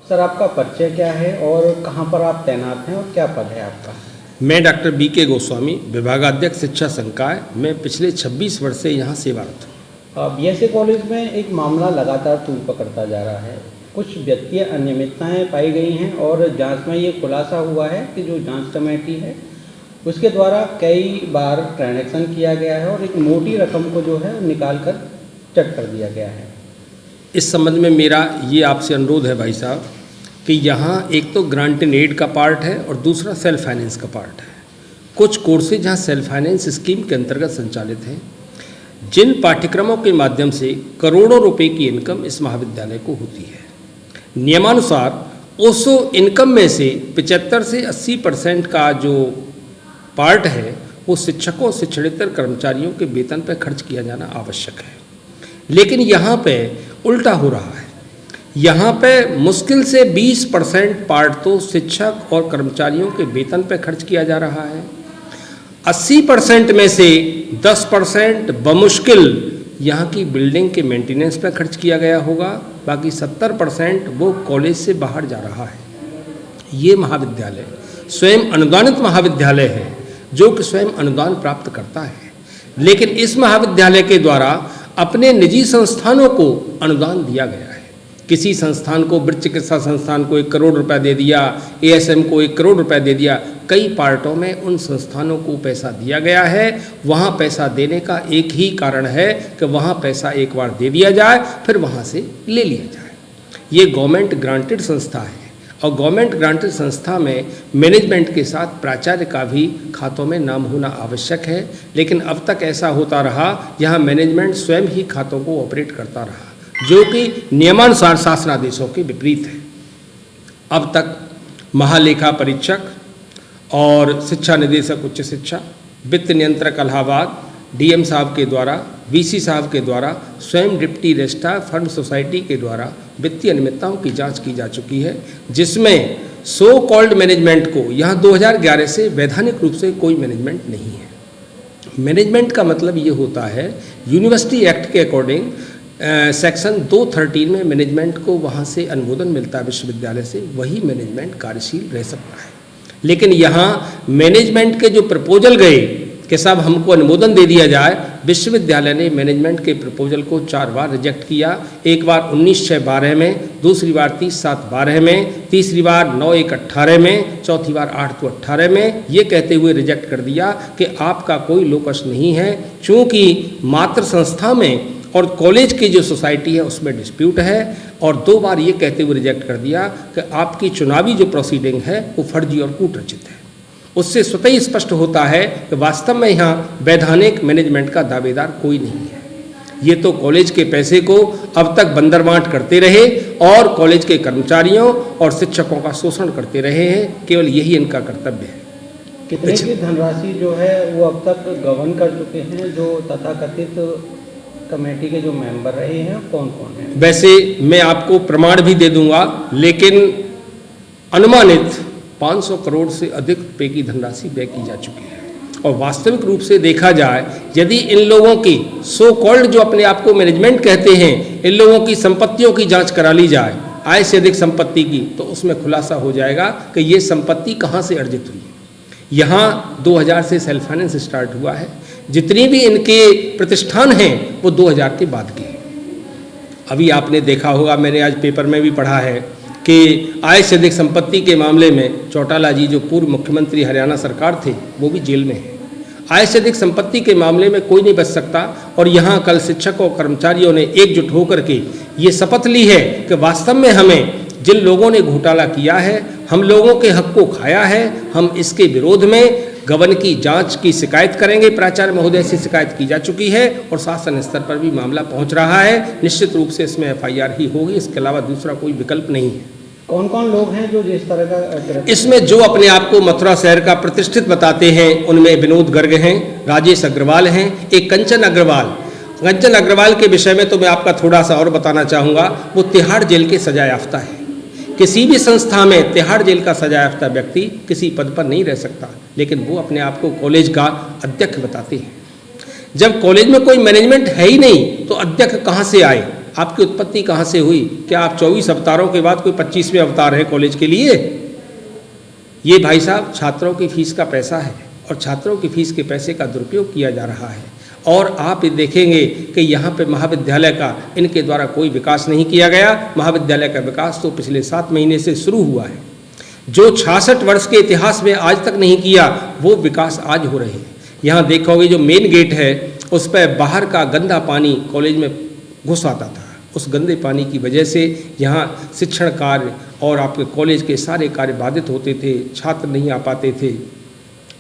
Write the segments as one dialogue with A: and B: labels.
A: Sir, आपका परिचय क्या है और कहाँ पर आप तैनात हैं और क्या पद है आपका?
B: मैं डॉक्टर BK गोस्वामी, विभागाध्यक्ष शिक्षा संकाय। मैं पिछले 26 वर्ष से यहाँ सेवारत हूँ।
A: BSA कॉलेज में एक मामला लगातार तूल पकड़ता जा रहा है। कुछ वित्तीय अनियमितताएं पाई गई हैं और जांच में ये खुलासा हुआ है कि जो जांच कमेटी है उसके द्वारा कई बार ट्रांजैक्शन किया गया है और एक मोटी रकम को जो है निकाल कर चट कर दिया गया है।
B: इस संबंध में मेरा ये आपसे अनुरोध है भाई साहब कि यहाँ एक तो ग्रांट एंड एड का पार्ट है और दूसरा सेल्फ फाइनेंस का पार्ट है। कुछ कोर्सेज जहाँ सेल्फ फाइनेंस स्कीम के अंतर्गत संचालित हैं, जिन पाठ्यक्रमों के माध्यम से करोड़ों रुपए की इनकम इस महाविद्यालय को होती है, नियमानुसार उस इनकम में से 75 से 80% का जो पार्ट है वो शिक्षकों शिक्षणेतर कर्मचारियों के वेतन पर खर्च किया जाना आवश्यक है। लेकिन यहाँ पे उल्टा हो रहा है। यहाँ पे मुश्किल से 20% पार्ट तो शिक्षक और कर्मचारियों के वेतन पर खर्च किया जा रहा है। 80% में से 10% बमुश्किल यहाँ की बिल्डिंग के मेंटेनेंस पर खर्च किया गया होगा, बाकी 70% वो कॉलेज से बाहर जा रहा है। ये महाविद्यालय स्वयं अनुदानित महाविद्यालय है जो कि स्वयं अनुदान प्राप्त करता है, लेकिन इस महाविद्यालय के द्वारा अपने निजी संस्थानों को अनुदान दिया गया है। किसी संस्थान को, वृत्त चिकित्सा संस्थान को 1 करोड़ रुपया दे दिया, ASM को 1 करोड़ रुपया दे दिया। कई पार्टों में उन संस्थानों को पैसा दिया गया है। वहाँ पैसा देने का एक ही कारण है कि वहाँ पैसा एक बार दे दिया जाए, फिर वहाँ से ले लिया जाए। ये गवर्नमेंट ग्रांटेड संस्था है और गवर्नमेंट ग्रांटेड संस्था में मैनेजमेंट के साथ प्राचार्य का भी खातों में नाम होना आवश्यक है। लेकिन अब तक ऐसा होता रहा, यहाँ मैनेजमेंट स्वयं ही खातों को ऑपरेट करता रहा, जो कि नियमानुसार शासनादेशों के विपरीत है। अब तक महालेखा परीक्षक और शिक्षा निदेशक उच्च शिक्षा, वित्त नियंत्रक इलाहाबाद, DM साहब के द्वारा, VC साहब के द्वारा, स्वयं डिप्टी रजिस्ट्रार फंड सोसाइटी के द्वारा वित्तीय अनियमितताओं की जांच की जा चुकी है, जिसमें सो कॉल्ड मैनेजमेंट को यहाँ 2011 से वैधानिक रूप से कोई मैनेजमेंट नहीं है। मैनेजमेंट का मतलब ये होता है, यूनिवर्सिटी एक्ट के अकॉर्डिंग सेक्शन 213 में मैनेजमेंट को वहाँ से अनुमोदन मिलता है विश्वविद्यालय से, वही मैनेजमेंट कार्यशील रह सकता है। लेकिन यहाँ मैनेजमेंट के जो प्रपोजल गए कि साहब हमको अनुमोदन दे दिया जाए, विश्वविद्यालय ने मैनेजमेंट के प्रपोजल को 4 बार रिजेक्ट किया। एक बार 19/6/12 में, दूसरी बार 30/7/12 में, तीसरी बार 9/1/18 में, चौथी बार 8/2/18 में, ये कहते हुए रिजेक्ट कर दिया कि आपका कोई लोकस नहीं है, चूँकि मातृ संस्था में और कॉलेज की जो सोसाइटी है उसमें डिस्प्यूट है। और 2 बार ये कहते हुए रिजेक्ट कर दिया कि आपकी चुनावी जो प्रोसीडिंग है वो फर्जी और कूटरचित है। उससे स्वतः ही स्पष्ट होता है कि वास्तव में यहाँ वैधानिक मैनेजमेंट का दावेदार कोई नहीं है। ये तो कॉलेज के पैसे को अब तक बंदरबांट करते रहे और कॉलेज के कर्मचारियों और शिक्षकों का शोषण करते रहे हैं। केवल यही इनका कर्तव्य है।
A: कितने की धनराशि जो है वो अब तक गबन कर चुके हैं? जो तथाकथित कमेटी के जो मेंबर रहे हैं कौन कौन हैं?
B: वैसे मैं आपको प्रमाण भी दे दूंगा, लेकिन अनुमानित 500 करोड़ से अधिक रुपए की धनराशि व्यय की जा चुकी है। और वास्तविक रूप से देखा जाए, यदि इन लोगों की सो कॉल्ड जो अपने आप को मैनेजमेंट कहते हैं, इन लोगों की संपत्तियों की जांच करा ली जाए, आय से अधिक संपत्ति की, तो उसमें खुलासा हो जाएगा कि ये संपत्ति कहाँ से अर्जित हुई। यहाँ 2000 से सेल्फ फाइनेंस स्टार्ट हुआ है। जितनी भी इनके प्रतिष्ठान हैं वो 2000 के बाद के हैं। अभी आपने देखा होगा, मैंने आज पेपर में भी पढ़ा है कि आय से अधिक संपत्ति के मामले में चौटाला जी जो पूर्व मुख्यमंत्री हरियाणा सरकार थे वो भी जेल में हैं। आय से अधिक संपत्ति के मामले में कोई नहीं बच सकता। और यहाँ कल शिक्षकों कर्मचारियों ने एकजुट होकर के ये शपथ ली है कि वास्तव में हमें जिन लोगों ने घोटाला किया है, हम लोगों के हक को खाया है, हम इसके विरोध में गबन की जांच की शिकायत करेंगे। प्राचार्य महोदय से शिकायत की जा चुकी है और शासन स्तर पर भी मामला पहुंच रहा है। निश्चित रूप से इसमें FIR ही होगी, इसके अलावा दूसरा कोई विकल्प नहीं है।
A: कौन कौन लोग हैं जो जिस तरह का
B: इसमें जो अपने आप को मथुरा शहर का प्रतिष्ठित बताते हैं, उनमें विनोद गर्ग हैं, राजेश अग्रवाल हैं, एक कंचन अग्रवाल। कंचन अग्रवाल के विषय में तो मैं आपका थोड़ा सा और बताना चाहूँगा। वो तिहाड़ जेल के सजा याफ्ता है। किसी भी संस्था में तिहाड़ जेल का सजा याफ्ता व्यक्ति किसी पद पर नहीं रह सकता, लेकिन वो अपने आप को कॉलेज का अध्यक्ष बताते हैं। जब कॉलेज में कोई मैनेजमेंट है ही नहीं तो अध्यक्ष कहाँ से आए? आपकी उत्पत्ति कहाँ से हुई? क्या आप 24 अवतारों के बाद कोई 25वें अवतार है कॉलेज के लिए? ये भाई साहब छात्रों की फीस का पैसा है और छात्रों की फीस के पैसे का दुरुपयोग किया जा रहा है। और आप ये देखेंगे कि यहाँ पे महाविद्यालय का इनके द्वारा कोई विकास नहीं किया गया। महाविद्यालय का विकास तो पिछले 7 महीने से शुरू हुआ है। जो 66 वर्ष के इतिहास में आज तक नहीं किया वो विकास आज हो रहे हैं। यहाँ देखोगे जो मेन गेट है उस पर बाहर का गंदा पानी कॉलेज में घुस आता था। उस गंदे पानी की वजह से यहाँ शिक्षण कार्य और आपके कॉलेज के सारे कार्य बाधित होते थे, छात्र नहीं आ पाते थे।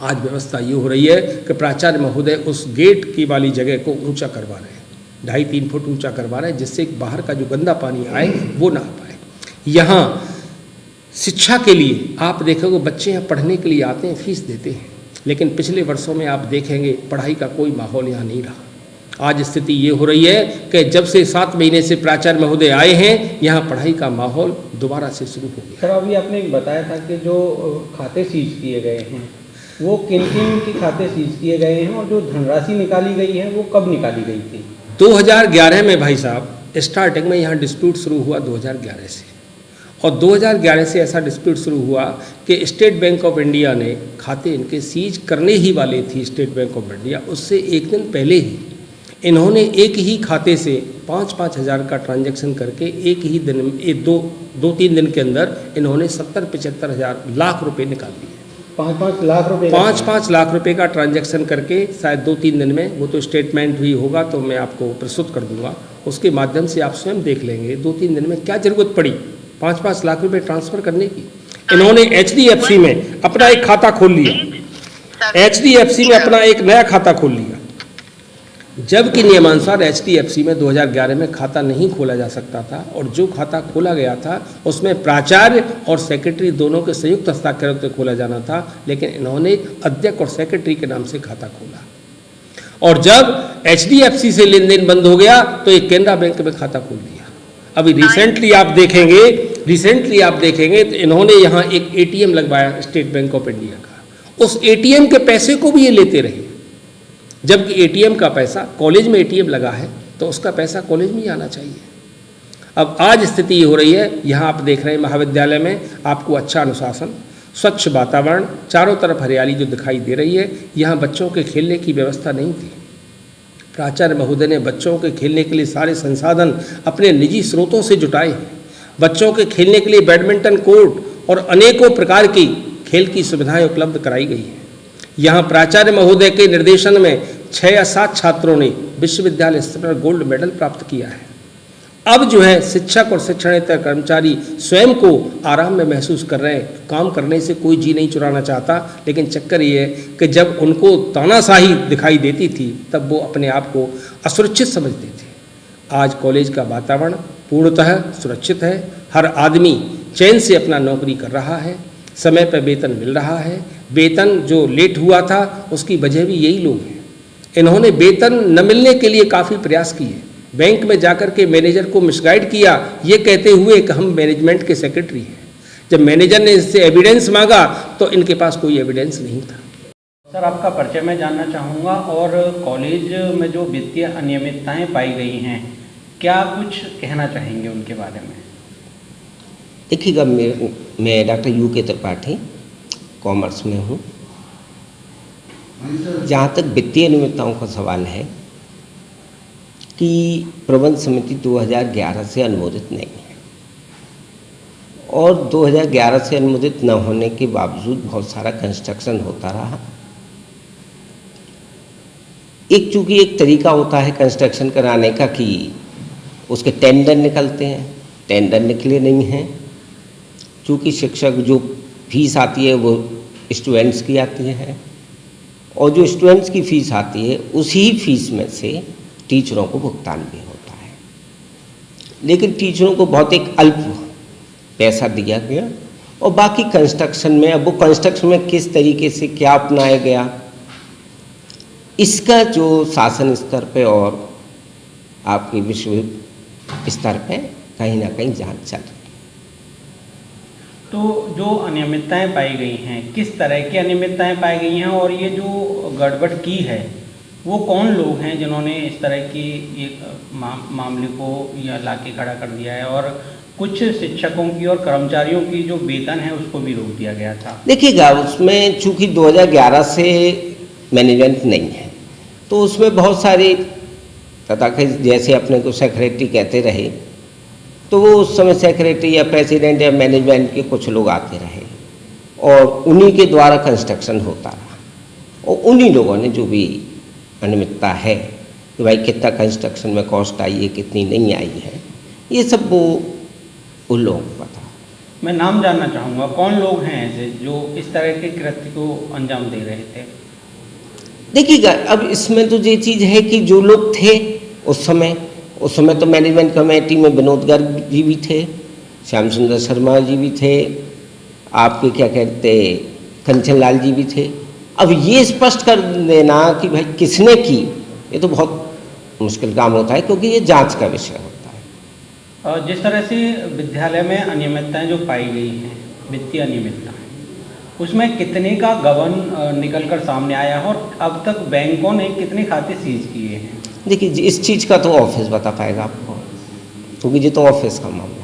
B: आज व्यवस्था ये हो रही है कि प्राचार्य महोदय उस गेट की वाली जगह को ऊंचा करवा रहे हैं, 2.5-3 फुट ऊंचा करवा रहे हैं, जिससे बाहर का जो गंदा पानी आए वो ना आ पाए। यहाँ शिक्षा के लिए आप देखोगे बच्चे यहाँ पढ़ने के लिए आते हैं, फीस देते हैं, लेकिन पिछले वर्षों में आप देखेंगे पढ़ाई का कोई माहौल यहाँ नहीं रहा। आज स्थिति ये हो रही है कि जब से 7 महीने से प्राचार्य महोदय आए हैं यहाँ पढ़ाई का माहौल दोबारा से शुरू हो गया।
A: सर अभी आपने एक बताया था कि जो खाते सीज किए गए हैं वो किन किन के खाते सीज किए गए हैं और जो धनराशि निकाली गई है वो कब निकाली गई थी?
B: 2011 में भाई साहब स्टार्टिंग में यहाँ डिस्प्यूट शुरू हुआ 2011 से, और 2011 से ऐसा डिस्प्यूट शुरू हुआ कि स्टेट बैंक ऑफ इंडिया ने खाते इनके सीज करने ही वाले थी। स्टेट बैंक ऑफ इंडिया उससे एक दिन पहले ही इन्होंने एक ही खाते से 5-5 हज़ार का ट्रांजैक्शन करके एक ही दिन में 2-3 दिन के अंदर इन्होंने 70-75 हज़ार लाख रुपए निकाल दिए।
A: 5-5 लाख रुपए
B: 5-5 लाख रुपए का ट्रांजैक्शन करके शायद 2-3 दिन में, वो तो स्टेटमेंट भी होगा तो मैं आपको प्रस्तुत कर दूंगा, उसके माध्यम से आप स्वयं देख लेंगे 2-3 दिन में क्या ज़रूरत पड़ी 5-5 लाख रुपए ट्रांसफ़र करने की। इन्होंने HDFC में अपना एक खाता खोल लिया, HDFC में अपना एक नया खाता खोल लिया, जबकि नियमानुसार HDFC में 2011 में खाता नहीं खोला जा सकता था, और जो खाता खोला गया था उसमें प्राचार्य और सेक्रेटरी दोनों के संयुक्त हस्ताक्षर से खोला जाना था, लेकिन इन्होंने अध्यक्ष और सेक्रेटरी के नाम से खाता खोला। और जब HDFC से लेन देन बंद हो गया तो एक केनरा बैंक में खाता खोल दिया। अभी रिसेंटली आप देखेंगे तो इन्होंने यहाँ एक ATM लगवाया स्टेट बैंक ऑफ इंडिया का, उस ATM के पैसे को भी ये लेते रहे, जबकि ATM का पैसा कॉलेज में ATM लगा है तो उसका पैसा कॉलेज में ही आना चाहिए। अब आज स्थिति ये हो रही है, यहाँ आप देख रहे हैं महाविद्यालय में आपको अच्छा अनुशासन, स्वच्छ वातावरण, चारों तरफ हरियाली जो दिखाई दे रही है। यहाँ बच्चों के खेलने की व्यवस्था नहीं थी। प्राचार्य महोदय ने बच्चों के खेलने के लिए सारे संसाधन अपने निजी स्रोतों से जुटाए हैं। बच्चों के खेलने के लिए बैडमिंटन कोर्ट और अनेकों प्रकार की खेल की सुविधाएँ उपलब्ध कराई गई हैं। यहाँ प्राचार्य महोदय के निर्देशन में 6 या 7 छात्रों ने विश्वविद्यालय स्तर पर गोल्ड मेडल प्राप्त किया है। अब जो है शिक्षक और शिक्षणेतर कर्मचारी स्वयं को आराम में महसूस कर रहे हैं। काम करने से कोई जी नहीं चुराना चाहता, लेकिन चक्कर ये है कि जब उनको तानाशाही दिखाई देती थी तब वो अपने आप को असुरक्षित समझते थे। आज कॉलेज का वातावरण पूर्णतः सुरक्षित है। हर आदमी चैन से अपना नौकरी कर रहा है, समय पर वेतन मिल रहा है। वेतन जो लेट हुआ था उसकी वजह भी यही लोग हैं। इन्होंने वेतन न मिलने के लिए काफ़ी प्रयास किए, बैंक में जाकर के मैनेजर को मिसगाइड किया ये कहते हुए कि हम मैनेजमेंट के सेक्रेटरी हैं। जब मैनेजर ने इससे एविडेंस मांगा तो इनके पास कोई एविडेंस नहीं था।
A: सर आपका परिचय मैं जानना चाहूँगा, और कॉलेज में जो वित्तीय अनियमितताएं पाई गई हैं क्या कुछ कहना चाहेंगे उनके बारे में?
C: देखिएगा, मैं डॉक्टर UK त्रिपाठी कॉमर्स में हूँ। जहाँ तक वित्तीय अनियमितताओं का सवाल है कि प्रबंध समिति 2011 से अनुमोदित नहीं है, और 2011 से अनुमोदित न होने के बावजूद बहुत सारा कंस्ट्रक्शन होता रहा। चूँकि एक तरीका होता है कंस्ट्रक्शन कराने का कि उसके टेंडर निकलते हैं, टेंडर निकले नहीं हैं। चूँकि शिक्षक जो फीस आती है वो स्टूडेंट्स की आती है, और जो स्टूडेंट्स की फ़ीस आती है उसी फीस में से टीचरों को भुगतान भी होता है, लेकिन टीचरों को बहुत एक अल्प पैसा दिया गया। और बाकी कंस्ट्रक्शन में, अब वो कंस्ट्रक्शन में किस तरीके से क्या अपनाया गया, इसका जो शासन स्तर पे और आपके विश्व स्तर पे कहीं ना कहीं जांच चल रही है।
A: तो जो अनियमितताएं पाई गई हैं, किस तरह की अनियमितताएं पाई गई हैं, और ये जो गड़बड़ की है वो कौन लोग हैं जिन्होंने इस तरह की ये मामले को या लाके खड़ा कर दिया है, और कुछ शिक्षकों की और कर्मचारियों की जो वेतन है उसको भी रोक दिया गया था?
C: देखिएगा, उसमें चूंकि 2011 से मैनेजमेंट नहीं है, तो उसमें बहुत सारे तथाकथित, जैसे अपने को सेक्रेटरी कहते रहे, तो वो उस समय सेक्रेटरी या प्रेसिडेंट या मैनेजमेंट के कुछ लोग आते रहे और उन्हीं के द्वारा कंस्ट्रक्शन होता रहा, और उन्हीं लोगों ने जो भी अनियमितता है कि भाई कितना कंस्ट्रक्शन में कॉस्ट आई है, कितनी नहीं आई है, ये सब वो उन लोगों को पता।
A: मैं नाम जानना चाहूँगा, कौन लोग हैं ऐसे जो इस तरह के कृत्य को अंजाम दे रहे थे?
C: देखिएगा, अब इसमें तो ये चीज़ है कि जो लोग थे उस समय तो मैनेजमेंट कमेटी में विनोद गर्ग जी भी थे, श्याम सुंदर शर्मा जी भी थे, आपके क्या कहते कंचन लाल जी भी थे। अब ये स्पष्ट कर देना कि भाई किसने की, ये तो बहुत मुश्किल काम होता है, क्योंकि ये जांच का विषय होता है।
A: जिस तरह से विद्यालय में अनियमितताएं जो पाई गई हैं, वित्तीय अनियमितताएं, उसमें कितने का गबन निकल कर सामने आया है, और अब तक बैंकों ने कितने खाते सीज किए हैं?
C: देखिए, इस चीज़ का तो ऑफिस बता पाएगा आपको, क्योंकि ये तो ऑफिस का मामला है।